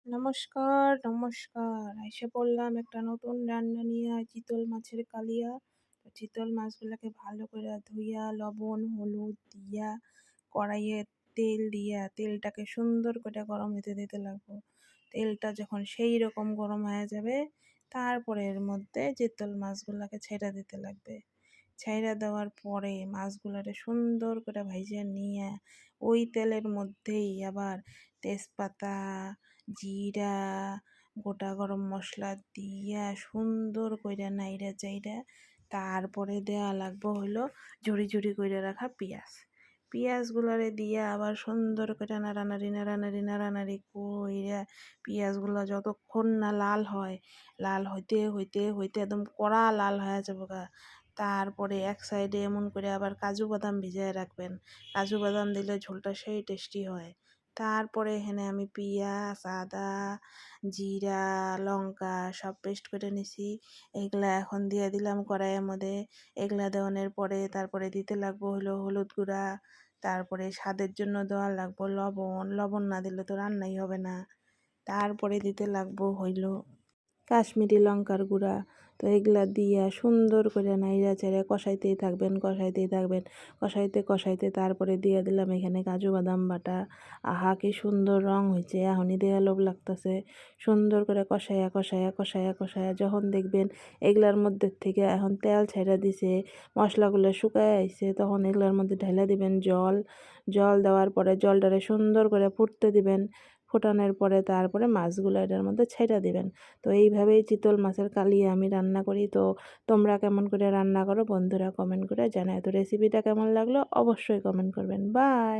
নমস্কার, নমস্কার। আইসা পড়লাম একটা নতুন রান্না নিয়া, চিতল মাছের কালিয়া। তো চিতল মাছগুলাকে ভালো কইরা ধুইয়া, লবণ, হলুদ দিয়া, কড়াইয়ে তেল দিয়া, তেলটাকে সুন্দর করে গরম হইতে দিতে লাগবো। তেলটা যখন সেই রকম গরম হয়ে যাবে, তারপরে এর মধ্যে চিতল মাছগুলাকে ছেড়ে দিতে লাগবে। ছাইড়া দেওয়ার পরে মাছগুলারে সুন্দর করে ভাইজা নিয়া, ওই তেলের মধ্যেই আবার তেজপাতা, জিরা, গোটা গরম মসলা দিয়া সুন্দর কইরা নাইড়া চাইড়া তারপরে দেয়া লাগবো হইলো ঝুরি ঝুরি কইরা রাখা পিঁয়াজ। পিঁয়াজগুলারে দিয়া আবার সুন্দর করে নাড়ানাড়ি নাড়ানাড়ি নাড়ানাড়ি কইরা পিঁয়াজগুলা যতক্ষণ না লাল হয়, লাল হইতে হইতে হইতে একদম কড়া লাল হয়ে যাবো গা। তারপরে এক সাইডে এমন করে আবার কাজু বাদাম ভিজায় রাখবেন। কাজু বাদাম দিলে ঝোলটা সেই টেস্টি হয়। তারপরে এখানে আমি পিঁয়াজ, আদা, জিরা, লঙ্কা সব পেস্ট করে নিছি। এগুলা এখন দিয়ে দিলাম কড়াইয়ের মধ্যে। এগুলা দেওয়ানোর পরে তারপরে দিতে লাগবো হলো হলুদ গুঁড়া, তারপরে স্বাদের জন্য দেওয়া লাগবো লবণ। লবণ না দিলে তো রান্নাই হবে না। তারপরে দিতে লাগবো হইলো কাশ্মীরি লঙ্কার গুঁড়া। তো এগুলা দিয়া সুন্দর করে নাইড়া চাইড়া কষাইতেই থাকবেন কষাইতেই থাকবেন কষাইতে কষাইতে তারপরে দিয়ে দিলাম এখানে কাজু বাদাম বাটা। আহা কি সুন্দর রং হয়েছে, এখনই দেয়া লোভ লাগতেছে। সুন্দর করে কষাইয়া কষাইয়া কষাইয়া কষাইয়া যখন দেখবেন এগুলার মধ্যে থেকে এখন তেল ছাইড়া দিছে, মশলাগুলো শুকায় আইছে, তখন এগুলার মধ্যে ঢেলে দিবেন জল। জল দেওয়ার পরে জলটারে সুন্দর করে ফুটতে দিবেন। ফোটানোর পরে তারপরে মাছগুলো এটার মধ্যে ছেড়ে দিবেন। তো এইভাবেই চিতল মাছের কালিয়া আমি রান্না করি। তো তোমরা কেমন করে রান্না করো বন্ধুরা কমেন্ট করে জানায়। তো রেসিপিটা কেমন লাগলো অবশ্যই কমেন্ট করবেন। বাই।